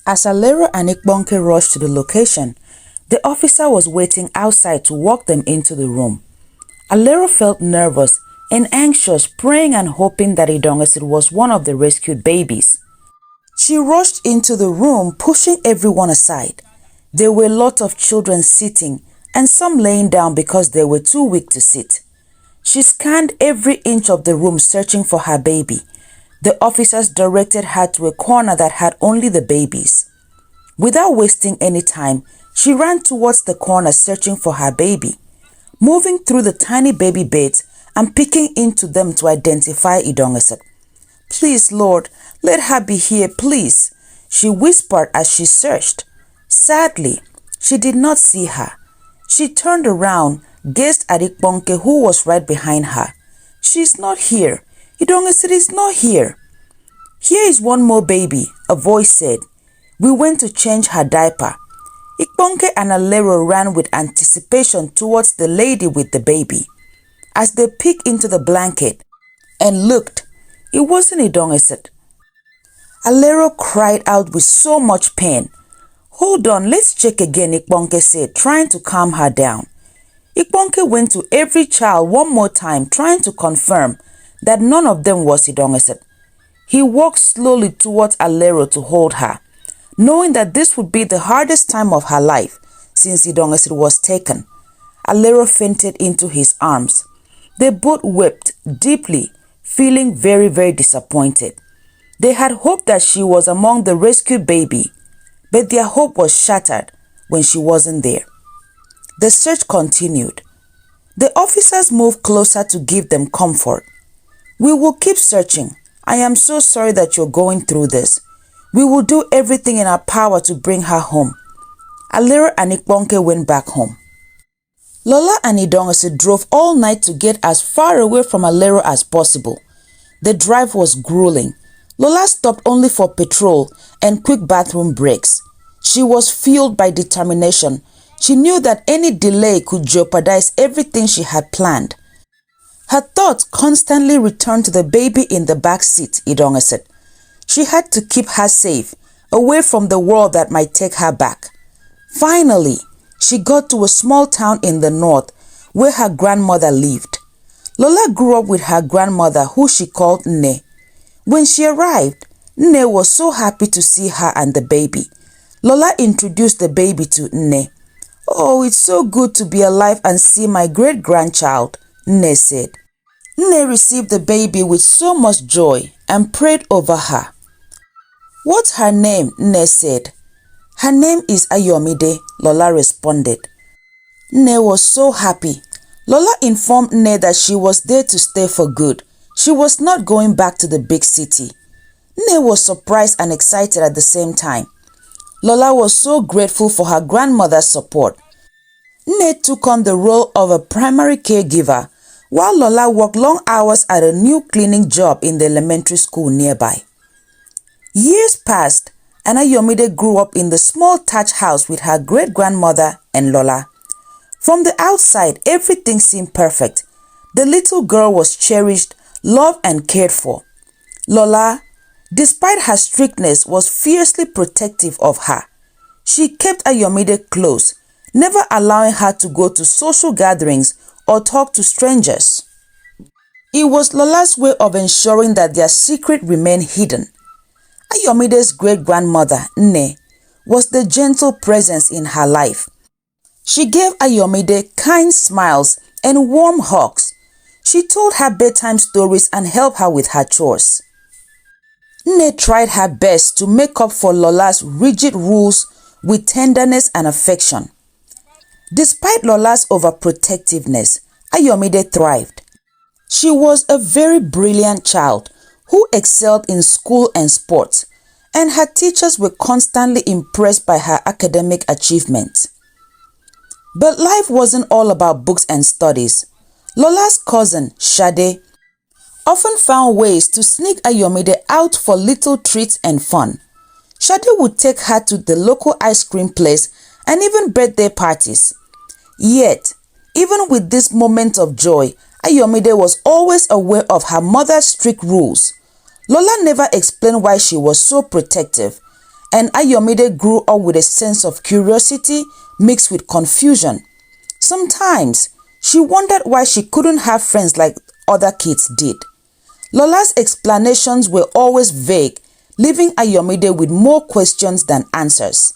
As Alero and Ikbonke rushed to the location, the officer was waiting outside to walk them into the room. Alero felt nervous and anxious, praying and hoping that Idongesid was one of the rescued babies. She rushed into the room, pushing everyone aside. There were a lot of children sitting and some laying down because they were too weak to sit. She scanned every inch of the room searching for her baby. The officers directed her to a corner that had only the babies. Without wasting any time, she ran towards the corner searching for her baby, moving through the tiny baby beds and peeking into them to identify Idongesid. "Please, Lord, let her be here, please," she whispered as she searched. Sadly, she did not see her. She turned around, gazed at Ikbonke, who was right behind her. "She's not here. Idongesid is not here." "Here is one more baby," a voice said. "We went to change her diaper." Ikbonke and Alero ran with anticipation towards the lady with the baby. As they peeked into the blanket and looked, it wasn't Idongesid. Alero cried out with so much pain. "Hold on, let's check again," Ikbonke said, trying to calm her down. Ikbonke went to every child one more time, trying to confirm that none of them was Idongesid. He walked slowly towards Alero to hold her, knowing that this would be the hardest time of her life since Idongesid was taken. Alero fainted into his arms. They both wept deeply, feeling very, very disappointed. They had hoped that she was among the rescued baby, but their hope was shattered when she wasn't there. The search continued. The officers moved closer to give them comfort. "We will keep searching. I am so sorry that you're going through this. We will do everything in our power to bring her home." Alero and Ikbonke went back home. Lola and Idongesid drove all night to get as far away from Alero as possible. The drive was grueling. Lola stopped only for petrol and quick bathroom breaks. She was fueled by determination. She knew that any delay could jeopardize everything she had planned. Her thoughts constantly returned to the baby in the back seat, Idongesid. She had to keep her safe, away from the world that might take her back. Finally, she got to a small town in the north where her grandmother lived. Lola grew up with her grandmother, who she called Nne. When she arrived, Nne was so happy to see her and the baby. Lola introduced the baby to Nne. "Oh, it's so good to be alive and see my great-grandchild," Nne said. Nne received the baby with so much joy and prayed over her. "What's her name?" Nne said. "Her name is Ayomide," Lola responded. Nne was so happy. Lola informed Nne that she was there to stay for good. She was not going back to the big city. Nne was surprised and excited at the same time. Lola was so grateful for her grandmother's support. Nne took on the role of a primary caregiver, while Lola worked long hours at a new cleaning job in the elementary school nearby. Years passed, and Ayomide grew up in the small thatched house with her great-grandmother and Lola. From the outside, everything seemed perfect. The little girl was cherished, loved, and cared for. Lola, despite her strictness, was fiercely protective of her. She kept Ayomide close, never allowing her to go to social gatherings or talk to strangers. It was Lola's way of ensuring that their secret remained hidden. Ayomide's great-grandmother, Nne, was the gentle presence in her life. She gave Ayomide kind smiles and warm hugs. She told her bedtime stories and helped her with her chores. Nne tried her best to make up for Lola's rigid rules with tenderness and affection. Despite Lola's overprotectiveness, Ayomide thrived. She was a very brilliant child who excelled in school and sports, and her teachers were constantly impressed by her academic achievements. But life wasn't all about books and studies. Lola's cousin, Shade, often found ways to sneak Ayomide out for little treats and fun. Shade would take her to the local ice cream place and even birthday parties. Yet, even with this moment of joy, Ayomide was always aware of her mother's strict rules. Lola never explained why she was so protective, and Ayomide grew up with a sense of curiosity mixed with confusion. Sometimes, she wondered why she couldn't have friends like other kids did. Lola's explanations were always vague, leaving Ayomide with more questions than answers.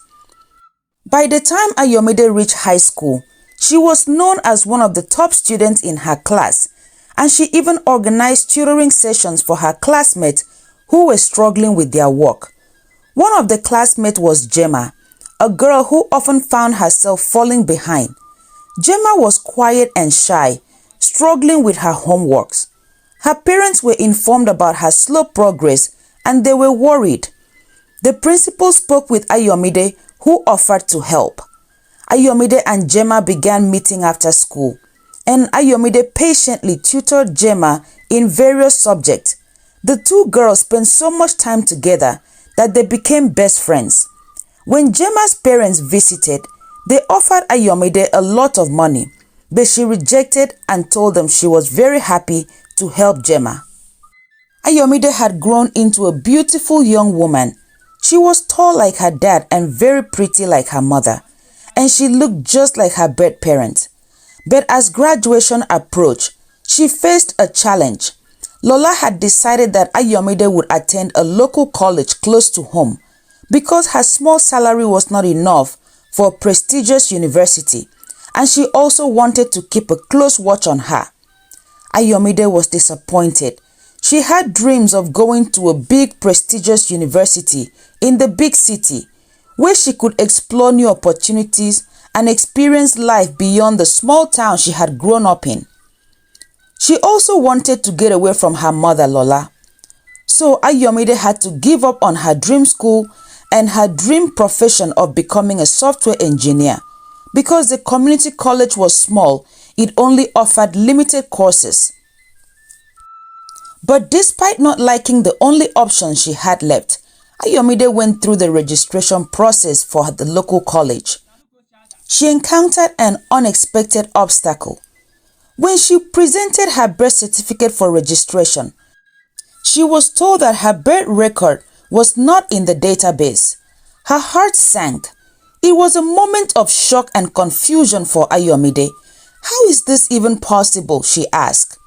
By the time Ayomide reached high school, she was known as one of the top students in her class, and she even organized tutoring sessions for her classmates who were struggling with their work. One of the classmates was Gemma, a girl who often found herself falling behind. Gemma was quiet and shy, struggling with her homeworks. Her parents were informed about her slow progress and they were worried. The principal spoke with Ayomide, who offered to help. Ayomide and Gemma began meeting after school, and Ayomide patiently tutored Gemma in various subjects. The two girls spent so much time together that they became best friends. When Gemma's parents visited, they offered Ayomide a lot of money, but she rejected and told them she was very happy to help Gemma. Ayomide had grown into a beautiful young woman. She was tall like her dad and very pretty like her mother, and she looked just like her birth parent. But as graduation approached, she faced a challenge. Lola had decided that Ayomide would attend a local college close to home because her small salary was not enough for a prestigious university, and she also wanted to keep a close watch on her. Ayomide was disappointed. She had dreams of going to a big prestigious university in the big city where she could explore new opportunities and experience life beyond the small town she had grown up in. She also wanted to get away from her mother, Lola. So Ayomide had to give up on her dream school and her dream profession of becoming a software engineer. Because the community college was small, it only offered limited courses. But despite not liking the only option she had left, Ayomide went through the registration process for the local college. She encountered an unexpected obstacle. When she presented her birth certificate for registration, she was told that her birth record was not in the database. Her heart sank. It was a moment of shock and confusion for Ayomide. How is this even possible? She asked.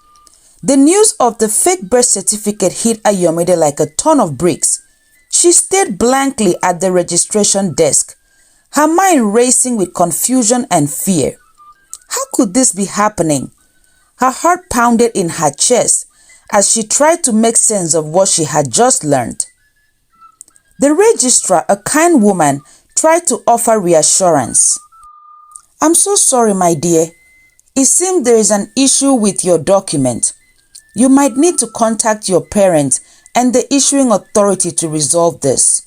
The news of the fake birth certificate hit Ayomide like a ton of bricks. She stared blankly at the registration desk, her mind racing with confusion and fear. How could this be happening? Her heart pounded in her chest as she tried to make sense of what she had just learned. The registrar, a kind woman, tried to offer reassurance. "I'm so sorry, my dear. It seems there is an issue with your document. You might need to contact your parents and the issuing authority to resolve this."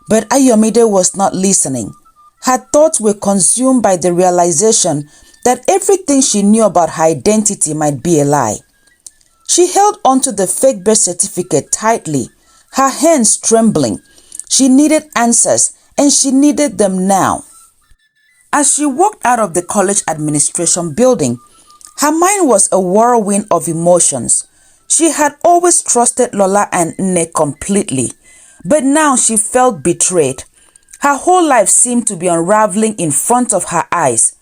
But Ayomide was not listening. Her thoughts were consumed by the realization that everything she knew about her identity might be a lie. She held onto the fake birth certificate tightly, her hands trembling. She needed answers, and she needed them now. As she walked out of the college administration building, her mind was a whirlwind of emotions. She had always trusted Lola and Nne completely, but now she felt betrayed. Her whole life seemed to be unraveling in front of her eyes.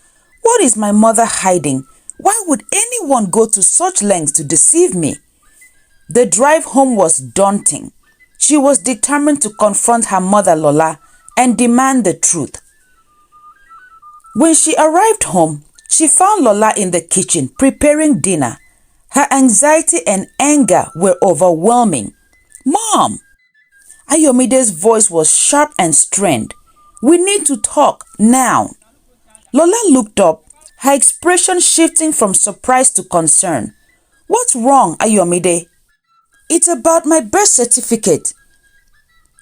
What is my mother hiding? Why would anyone go to such lengths to deceive me? The drive home was daunting. She was determined to confront her mother, Lola, and demand the truth. When she arrived home, she found Lola in the kitchen preparing dinner. Her anxiety and anger were overwhelming. "Mom!" Ayomide's voice was sharp and strained. "We need to talk now." Lola looked up, her expression shifting from surprise to concern. "What's wrong, Ayomide?" "It's about my birth certificate.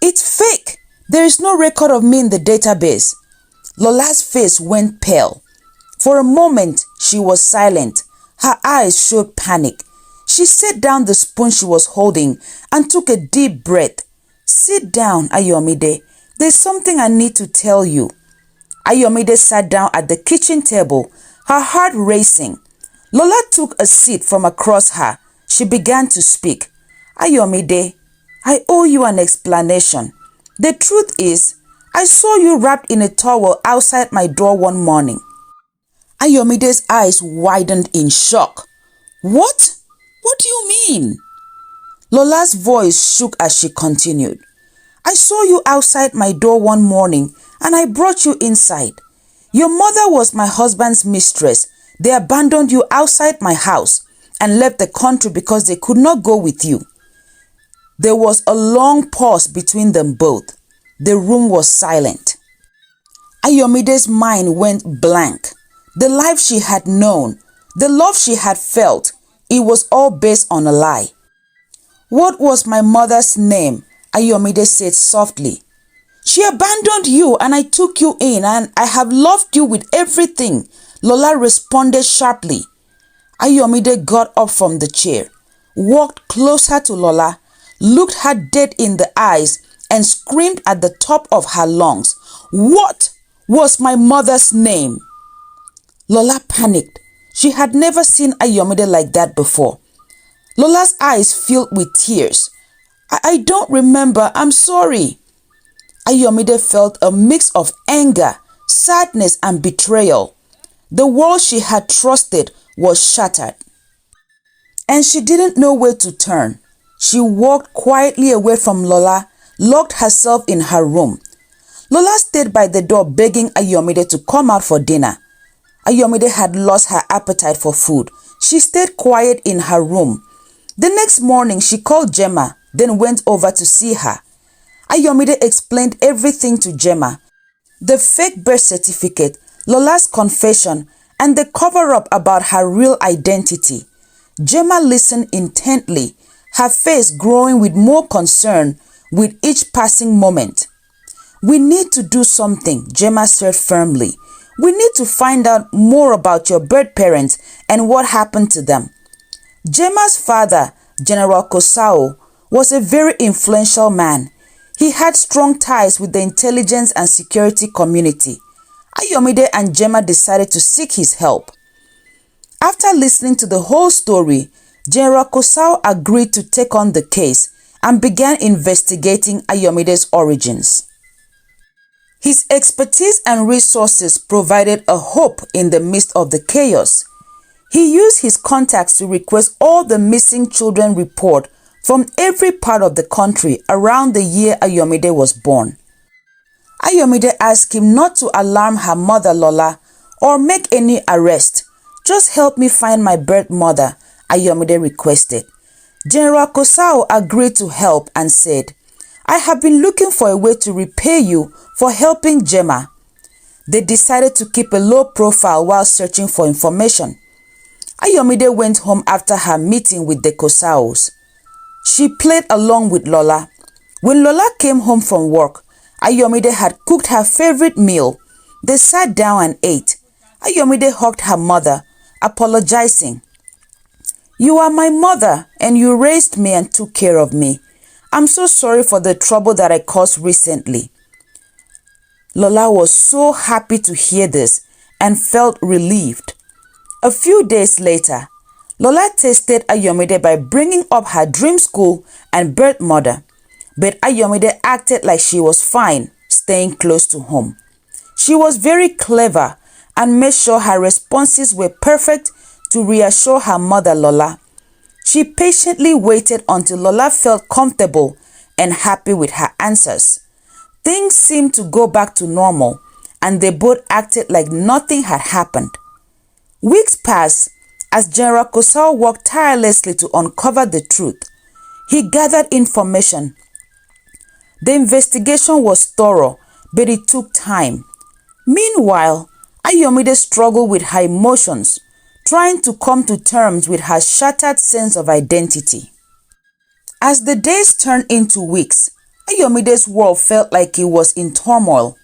It's fake. There is no record of me in the database." Lola's face went pale. For a moment, she was silent. Her eyes showed panic. She set down the spoon she was holding and took a deep breath. "Sit down, Ayomide. There's something I need to tell you." Ayomide sat down at the kitchen table, her heart racing. Lola took a seat from across her. She began to speak. "Ayomide, I owe you an explanation. The truth is, I saw you wrapped in a towel outside my door one morning. Ayomide's eyes widened in shock. What? What do you mean? Lola's voice shook as she continued. I saw you outside my door one morning and I brought you inside. Your mother was my husband's mistress. They abandoned you outside my house and left the country because they could not go with you. There was a long pause between them both. The room was silent. Ayomide's mind went blank. The life she had known, the love she had felt, it was all based on a lie. What was my mother's name? Ayomide said softly. She abandoned you and I took you in and I have loved you with everything, Lola responded sharply. Ayomide got up from the chair, walked closer to Lola, looked her dead in the eyes and screamed at the top of her lungs. What was my mother's name? Lola panicked. She had never seen Ayomide like that before. Lola's eyes filled with tears. I don't remember. I'm sorry. Ayomide felt a mix of anger, sadness, and betrayal. The world she had trusted was shattered. And she didn't know where to turn. She walked quietly away from Lola, locked herself in her room. Lola stayed by the door begging Ayomide to come out for dinner. Ayomide had lost her appetite for food. She stayed quiet in her room. The next morning, she called Gemma, then went over to see her. Ayomide explained everything to Gemma. The fake birth certificate, Lola's confession, and the cover-up about her real identity. Gemma listened intently, her face growing with more concern with each passing moment. We need to do something, Gemma said firmly. We need to find out more about your birth parents and what happened to them. Gemma's father, General Kosao, was a very influential man. He had strong ties with the intelligence and security community. Ayomide and Gemma decided to seek his help. After listening to the whole story, General Kosao agreed to take on the case and began investigating Ayomide's origins. His expertise and resources provided a hope in the midst of the chaos. He used his contacts to request all the missing children report from every part of the country around the year Ayomide was born. Ayomide asked him not to alarm her mother Lola or make any arrest. Just help me find my birth mother, Ayomide requested. General Kosao agreed to help and said, I have been looking for a way to repay you for helping Gemma. They decided to keep a low profile while searching for information. Ayomide went home after her meeting with the Kosaos. She played along with Lola. When Lola came home from work, Ayomide had cooked her favorite meal. They sat down and ate. Ayomide hugged her mother, apologizing. You are my mother and you raised me and took care of me. I'm so sorry for the trouble that I caused recently. Lola was so happy to hear this and felt relieved. A few days later, Lola tested Ayomide by bringing up her dream school and birth mother, but Ayomide acted like she was fine, staying close to home. She was very clever and made sure her responses were perfect to reassure her mother Lola. She patiently waited until Lola felt comfortable and happy with her answers. Things seemed to go back to normal and they both acted like nothing had happened. Weeks passed as General Kosao worked tirelessly to uncover the truth. He gathered information. The investigation was thorough, but it took time. Meanwhile, Ayomide struggled with her emotions, trying to come to terms with her shattered sense of identity. As the days turned into weeks, Ayomide's world felt like it was in turmoil.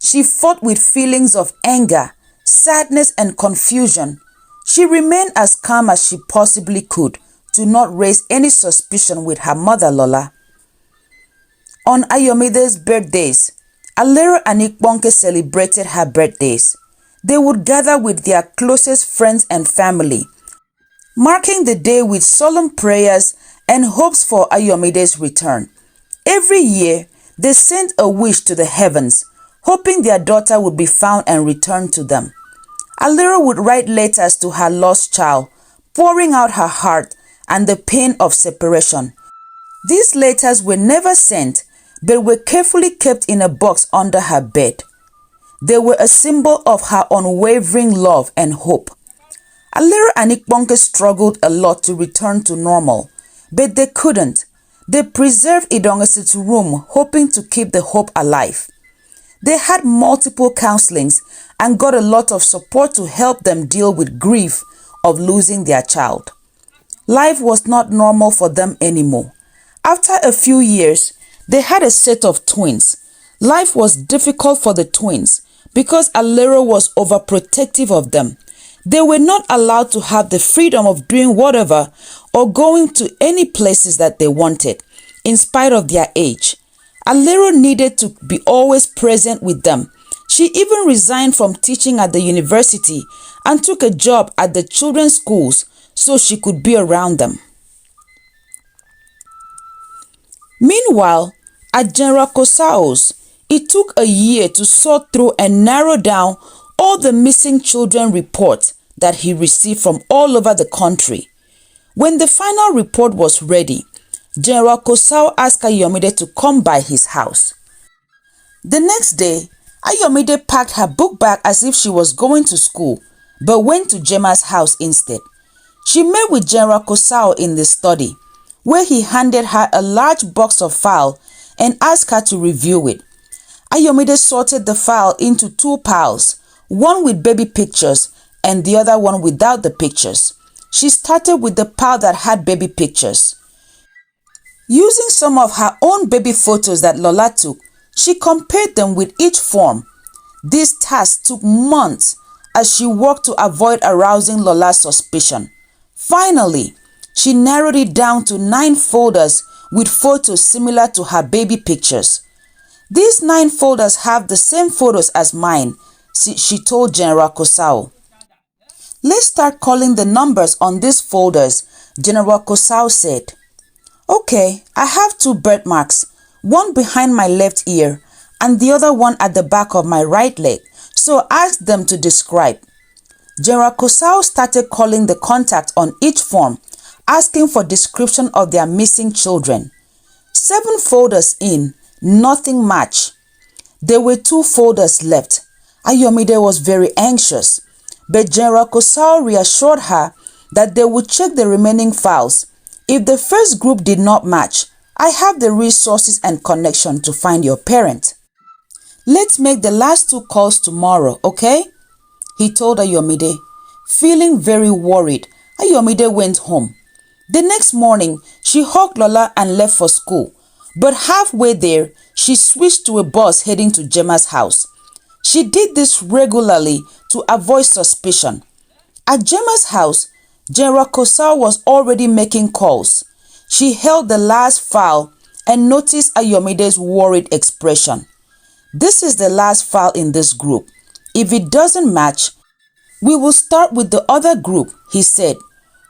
She fought with feelings of anger, sadness, and confusion. She remained as calm as she possibly could to not raise any suspicion with her mother Lola. On Ayomide's birthdays, Alero and Ikponke celebrated her birthdays. They would gather with their closest friends and family, marking the day with solemn prayers and hopes for Ayomide's return. Every year, they sent a wish to the heavens, hoping their daughter would be found and returned to them. Alero would write letters to her lost child, pouring out her heart and the pain of separation. These letters were never sent, but were carefully kept in a box under her bed. They were a symbol of her unwavering love and hope. Alero and Ikponke struggled a lot to return to normal, but they couldn't. They preserved Idongesit's room, hoping to keep the hope alive. They had multiple counselings and got a lot of support to help them deal with grief of losing their child. Life was not normal for them anymore. After a few years, they had a set of twins. Life was difficult for the twins because Alero was overprotective of them. They were not allowed to have the freedom of doing whatever or going to any places that they wanted, in spite of their age. Alero needed to be always present with them. She even resigned from teaching at the university and took a job at the children's schools so she could be around them. Meanwhile, at General Kosao's, it took a year to sort through and narrow down all the missing children reports that he received from all over the country. When the final report was ready, General Kosao asked Ayomide to come by his house. The next day, Ayomide packed her book bag as if she was going to school, but went to Gemma's house instead. She met with General Kosao in the study, where he handed her a large box of file and asked her to review it. Ayomide sorted the file into two piles, one with baby pictures and the other one without the pictures. She started with the pile that had baby pictures. Using some of her own baby photos that Lola took, she compared them with each form. This task took months as she worked to avoid arousing Lola's suspicion. Finally, she narrowed it down to 9 folders with photos similar to her baby pictures. These 9 folders have the same photos as mine, she told General Kosao. Let's start calling the numbers on these folders, General Kosao said. Okay, I have 2 birthmarks, one behind my left ear and the other one at the back of my right leg, so ask them to describe. General Kosao started calling the contacts on each form, asking for description of their missing children. 7 folders in, nothing matched. There were 2 folders left. Ayomide was very anxious, but General Kosao reassured her that they would check the remaining files. If the first group did not match, I have the resources and connection to find your parent. Let's make the last 2 calls tomorrow, okay? He told Ayomide. Feeling very worried, Ayomide went home. The next morning, she hugged Lola and left for school. But halfway there, she switched to a bus heading to Gemma's house. She did this regularly to avoid suspicion. At Gemma's house, General Kosao was already making calls. She held the last file and noticed Ayomide's worried expression. This is the last file in this group. If it doesn't match, we will start with the other group, he said.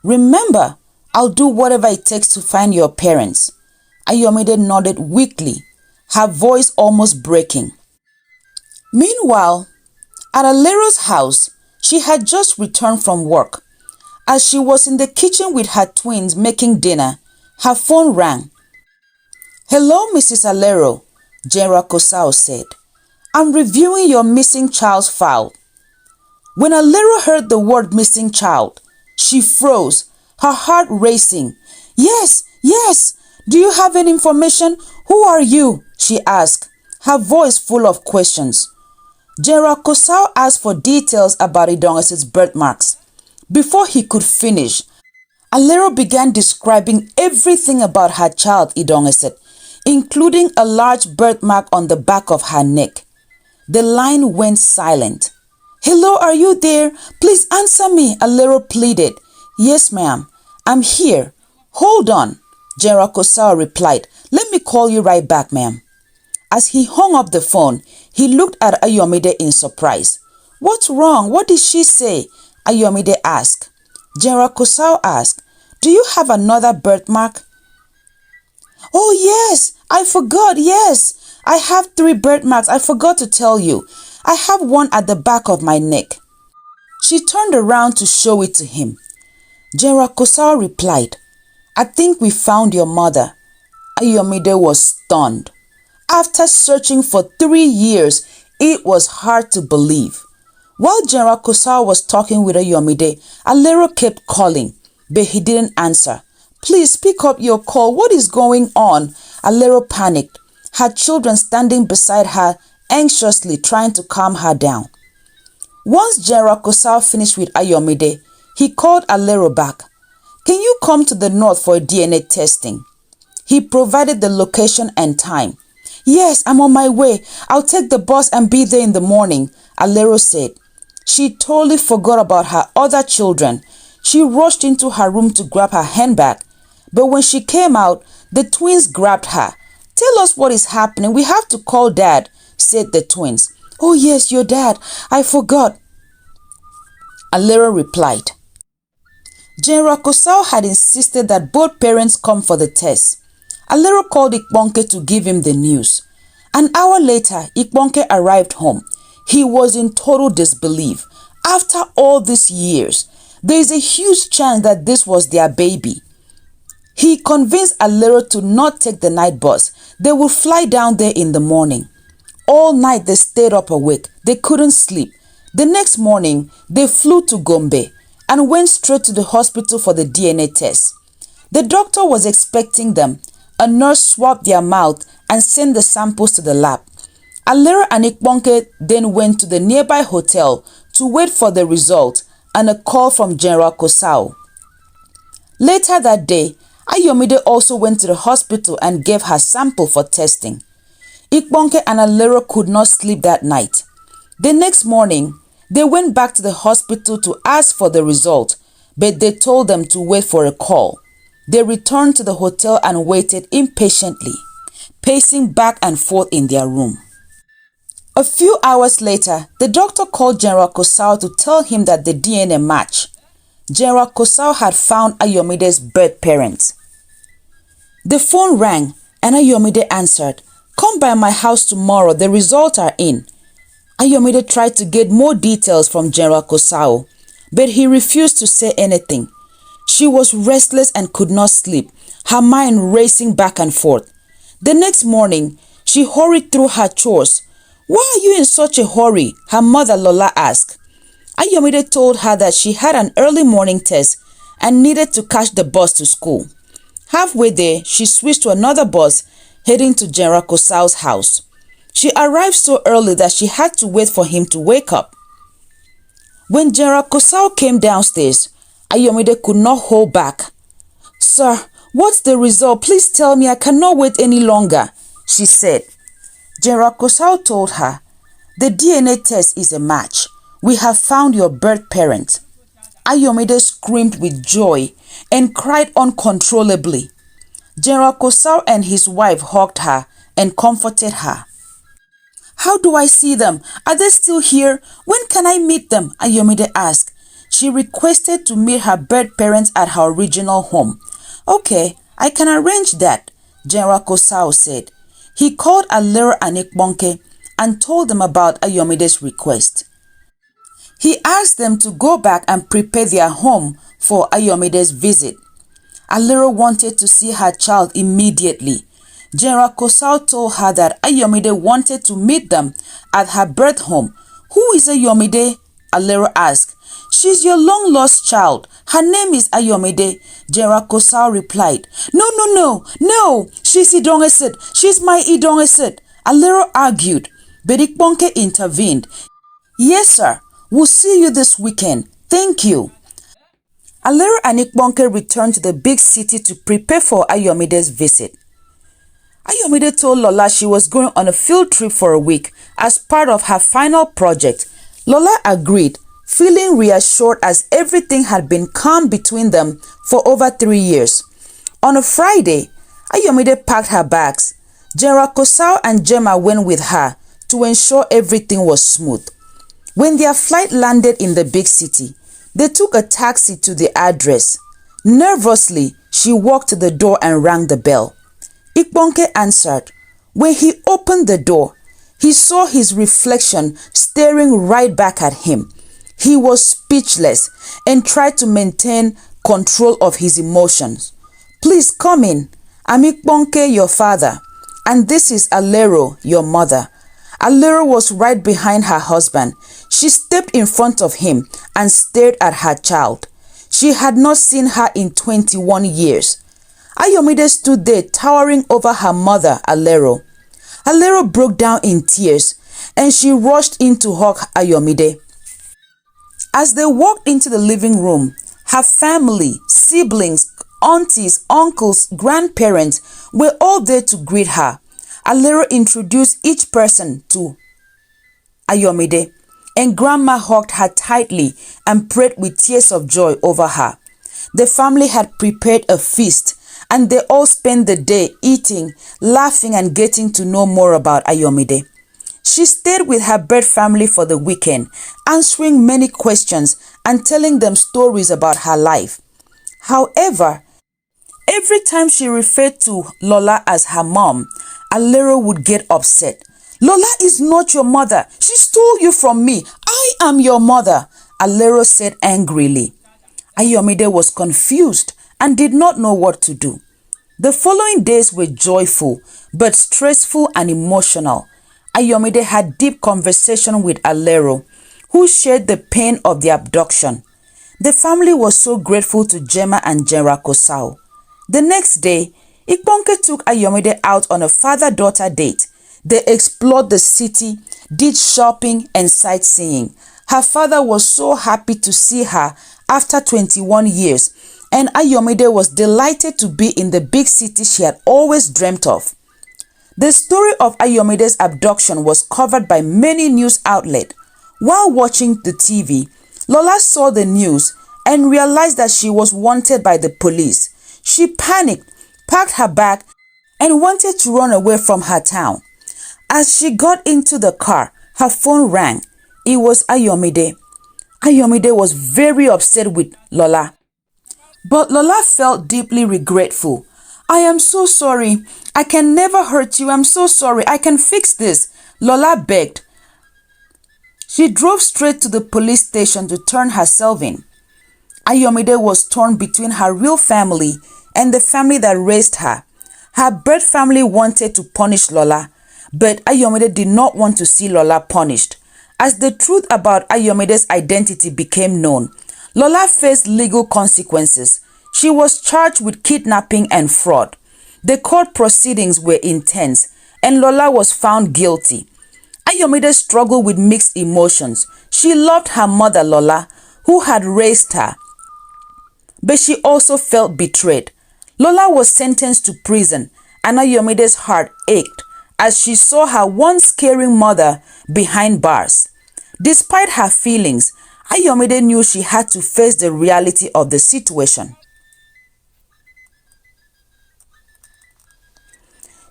Remember, I'll do whatever it takes to find your parents. Ayomide nodded weakly, her voice almost breaking. Meanwhile, at Alero's house, she had just returned from work. As she was in the kitchen with her twins making dinner, her phone rang. Hello, Mrs. Alero, General Kosao said. I'm reviewing your missing child's file. When Alero heard the word missing child, she froze, her heart racing. Yes, yes. Do you have any information? Who are you? She asked, her voice full of questions. General Kosao asked for details about Idongesit's birthmarks. Before he could finish, Alero began describing everything about her child Idongesit, including a large birthmark on the back of her neck. The line went silent. Hello, are you there? Please answer me, Alero pleaded. Yes, ma'am. I'm here. Hold on, General Kosao replied. Let me call you right back, ma'am. As he hung up the phone, he looked at Ayomide in surprise. What's wrong? What did she say? Ayomide asked. General Kosao asked, do you have another birthmark? Oh, yes, I forgot, yes. I have 3 birthmarks. I forgot to tell you. I have one at the back of my neck. She turned around to show it to him. General Kosao replied, I think we found your mother. Ayomide was stunned. After searching for 3 years, it was hard to believe. While General Kosao was talking with Ayomide, Alero kept calling, but he didn't answer. Please pick up your call. What is going on? Alero panicked, her children standing beside her, anxiously trying to calm her down. Once General Kosao finished with Ayomide, he called Alero back. Can you come to the north for DNA testing? He provided the location and time. Yes, I'm on my way. I'll take the bus and be there in the morning, Alero said. She totally forgot about her other children. She rushed into her room to grab her handbag. But when she came out, the twins grabbed her. Tell us what is happening. We have to call Dad, said the twins. Oh yes, your dad. I forgot, Alero replied. General Kosao had insisted that both parents come for the test. Alero called Ikponke to give him the news. An hour later, Ikponke arrived home. He was in total disbelief. After all these years, there is a huge chance that this was their baby. He convinced Alero to not take the night bus. They would fly down there in the morning. All night they stayed up awake. They couldn't sleep. The next morning, they flew to Gombe and went straight to the hospital for the DNA test. The doctor was expecting them. A nurse swabbed their mouth and sent the samples to the lab. Alero and Ikponke then went to the nearby hotel to wait for the result and a call from General Kosao. Later that day, Ayomide also went to the hospital and gave her sample for testing. Ikponke and Alero could not sleep that night. The next morning, they went back to the hospital to ask for the result, but they told them to wait for a call. They returned to the hotel and waited impatiently, pacing back and forth in their room. A few hours later, the doctor called General Kosao to tell him that the DNA matched. General Kosao had found Ayomide's birth parents. The phone rang and Ayomide answered. Come by my house tomorrow, the results are in. Ayomide tried to get more details from General Kosao, but he refused to say anything. She was restless and could not sleep, her mind racing back and forth. The next morning, she hurried through her chores. Why are you in such a hurry? Her mother Lola asked. Ayomide told her that she had an early morning test and needed to catch the bus to school. Halfway there, she switched to another bus heading to General Kosao's house. She arrived so early that she had to wait for him to wake up. When General Kosao came downstairs, Ayomide could not hold back. Sir, what's the result? Please tell me, I cannot wait any longer, she said. General Kosao told her, the DNA test is a match. We have found your birth parent. Ayomide screamed with joy and cried uncontrollably. General Kosao and his wife hugged her and comforted her. How do I see them? Are they still here? When can I meet them? Ayomide asked. She requested to meet her birth parents at her original home. Okay, I can arrange that, General Kosao said. He called Alero and Ikponke and told them about Ayomide's request. He asked them to go back and prepare their home for Ayomide's visit. Alero wanted to see her child immediately. General Kosao told her that Ayomide wanted to meet them at her birth home. Who is Ayomide? Alero asked. She's your long-lost child. Her name is Ayomide, General Kosao replied. No, she's Idongesid. She's my Idongesid. Alero argued, but Ikponke intervened. Yes, sir. We'll see you this weekend. Thank you. Alero and Ikponke returned to the big city to prepare for Ayomide's visit. Ayomide told Lola she was going on a field trip for a week as part of her final project. Lola agreed, feeling reassured as everything had been calm between them for over 3 years. On a Friday, Ayomide packed her bags. General Kosao and Gemma went with her to ensure everything was smooth. When their flight landed in the big city, they took a taxi to the address. Nervously, she walked to the door and rang the bell. Ikponke answered. When he opened the door, he saw his reflection staring right back at him. He was speechless and tried to maintain control of his emotions. "Please come in. I'm Ikponke, your father, and this is Alero, your mother." Alero was right behind her husband. She stepped in front of him and stared at her child. She had not seen her in 21 years. Ayomide stood there towering over her mother, Alero. Alero broke down in tears and she rushed in to hug Ayomide. As they walked into the living room, her family, siblings, aunties, uncles, grandparents were all there to greet her. Alero introduced each person to Ayomide, and Grandma hugged her tightly and prayed with tears of joy over her. The family had prepared a feast, and they all spent the day eating, laughing, and getting to know more about Ayomide. She stayed with her bird family for the weekend, answering many questions and telling them stories about her life. However, every time she referred to Lola as her mom, Alero would get upset. "Lola is not your mother. She stole you from me. I am your mother," Alero said angrily. Ayomide was confused and did not know what to do. The following days were joyful but stressful and emotional. Ayomide had deep conversation with Alero, who shared the pain of the abduction. The family was so grateful to Gemma and Jera Kosau. The next day, Ikponke took Ayomide out on a father-daughter date. They explored the city, did shopping and sightseeing. Her father was so happy to see her after 21 years, and Ayomide was delighted to be in the big city she had always dreamt of. The story of Ayomide's abduction was covered by many news outlets. While watching the TV, Lola saw the news and realized that she was wanted by the police. She panicked, packed her bag, and wanted to run away from her town. As she got into the car, her phone rang. It was Ayomide. Ayomide was very upset with Lola. But Lola felt deeply regretful. "I am so sorry. I can never hurt you. I'm so sorry. I can fix this," Lola begged. She drove straight to the police station to turn herself in. Ayomide was torn between her real family and the family that raised her. Her birth family wanted to punish Lola, but Ayomide did not want to see Lola punished. As the truth about Ayomide's identity became known, Lola faced legal consequences. She was charged with kidnapping and fraud. The court proceedings were intense, and Lola was found guilty. Ayomide struggled with mixed emotions. She loved her mother, Lola, who had raised her, but she also felt betrayed. Lola was sentenced to prison, and Ayomide's heart ached as she saw her once caring mother behind bars. Despite her feelings, Ayomide knew she had to face the reality of the situation.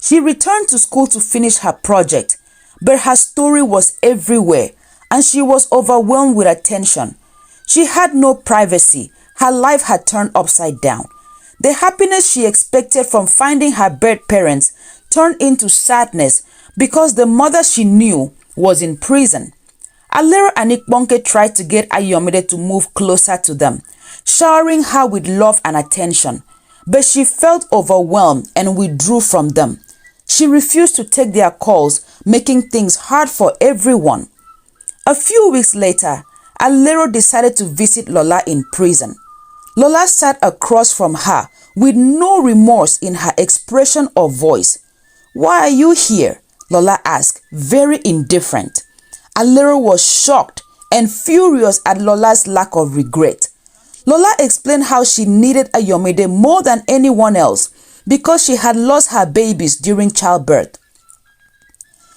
She returned to school to finish her project, but her story was everywhere and she was overwhelmed with attention. She had no privacy. Her life had turned upside down. The happiness she expected from finding her birth parents turned into sadness because the mother she knew was in prison. Alero and Ikponke tried to get Ayomide to move closer to them, showering her with love and attention, but she felt overwhelmed and withdrew from them. She refused to take their calls, making things hard for everyone. A few weeks later, Alero decided to visit Lola in prison. Lola sat across from her with no remorse in her expression or voice. "Why are you here?" Lola asked, very indifferent. Alero was shocked and furious at Lola's lack of regret. Lola explained how she needed Ayomide more than anyone else because she had lost her babies during childbirth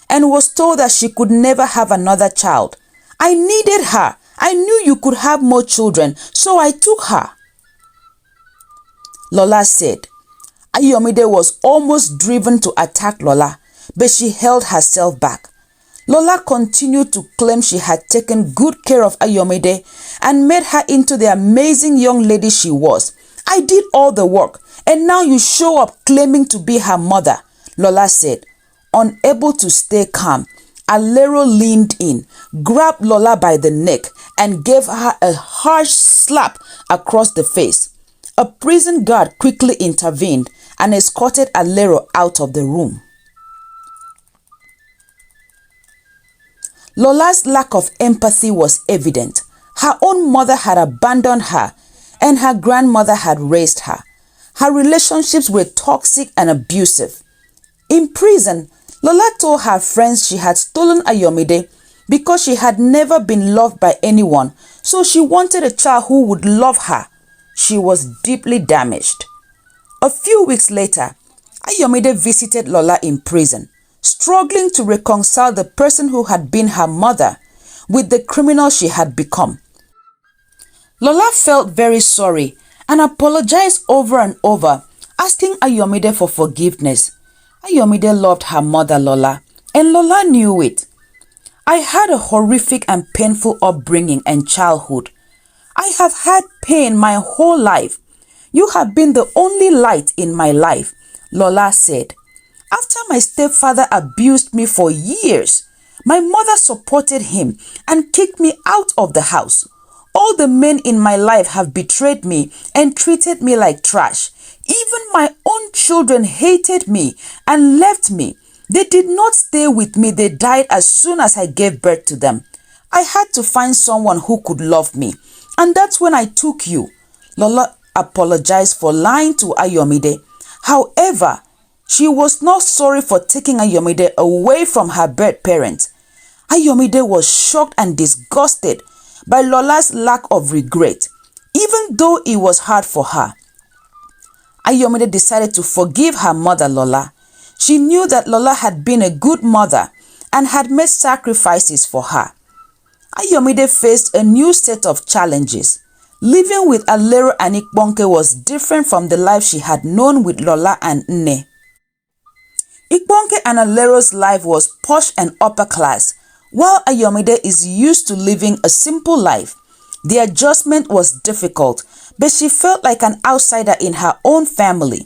and was told that she could never have another child. "I needed her. I knew you could have more children, so I took her," Lola said. Ayomide was almost driven to attack Lola, but she held herself back. Lola continued to claim she had taken good care of Ayomide and made her into the amazing young lady she was. "I did all the work, and now you show up claiming to be her mother," Lola said. unable to stay calm, Alero leaned in, grabbed Lola by the neck, and gave her a harsh slap across the face. A prison guard quickly intervened and escorted Alero out of the room. Lola's lack of empathy was evident. Her own mother had abandoned her, and her grandmother had raised her. Her relationships were toxic and abusive. In prison, Lola told her friends she had stolen Ayomide because she had never been loved by anyone, so she wanted a child who would love her. She was deeply damaged. A few weeks later, Ayomide visited Lola in prison, struggling to reconcile the person who had been her mother with the criminal she had become. Lola felt very sorry and apologized over and over, asking Ayomide for forgiveness. Ayomide loved her mother Lola, and Lola knew it. I had a horrific and painful upbringing and childhood. I have had pain my whole life. You have been the only light in my life, Lola said. After my stepfather abused me for years, my mother supported him and kicked me out of the house. All the men in my life have betrayed me and treated me like trash. Even my own children hated me and left me. They did not stay with me. They died as soon as I gave birth to them. I had to find someone who could love me. And that's when I took you. Lola apologized for lying to Ayomide. However, she was not sorry for taking Ayomide away from her birth parents. Ayomide was shocked and disgusted by Lola's lack of regret, even though it was hard for her. Ayomide decided to forgive her mother Lola. She knew that Lola had been a good mother and had made sacrifices for her. Ayomide faced a new set of challenges. Living with Alero and Ikponke was different from the life she had known with Lola and Nne. Ikponke and Alero's life was posh and upper class, while Ayomide is used to living a simple life. The adjustment was difficult, but she felt like an outsider in her own family.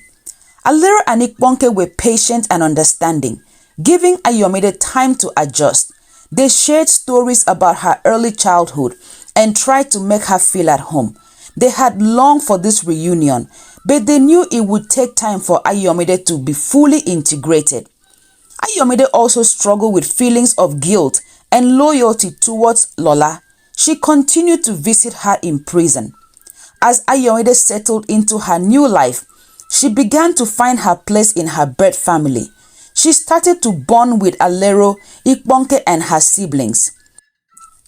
Alero and Ikponke were patient and understanding, giving Ayomide time to adjust. They shared stories about her early childhood and tried to make her feel at home. They had longed for this reunion, but they knew it would take time for Ayomide to be fully integrated. Ayomide also struggled with feelings of guilt and loyalty towards Lola. She continued to visit her in prison. As Ayomide settled into her new life, she began to find her place in her birth family. She started to bond with Alero, Ikponke, and her siblings.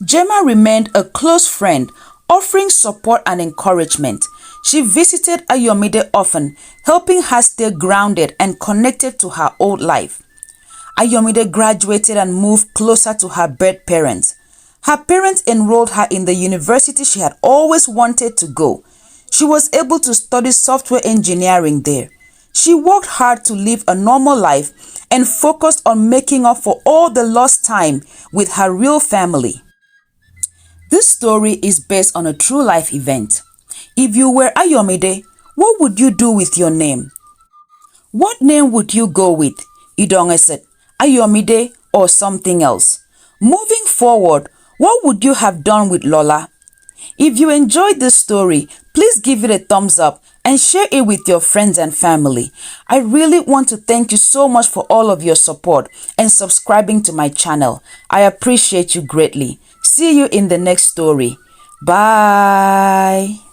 Gemma remained a close friend, offering support and encouragement. She visited Ayomide often, helping her stay grounded and connected to her old life. Ayomide graduated and moved closer to her birth parents. Her parents enrolled her in the university she had always wanted to go. She was able to study software engineering there. She worked hard to live a normal life and focused on making up for all the lost time with her real family. This story is based on a true life event. If you were Ayomide, what would you do with your name? What name would you go with? Idongeset, Ayomide, or something else? Moving forward, what would you have done with Lola? If you enjoyed this story, please give it a thumbs up and share it with your friends and family. I really want to thank you so much for all of your support and subscribing to my channel. I appreciate you greatly. See you in the next story. Bye.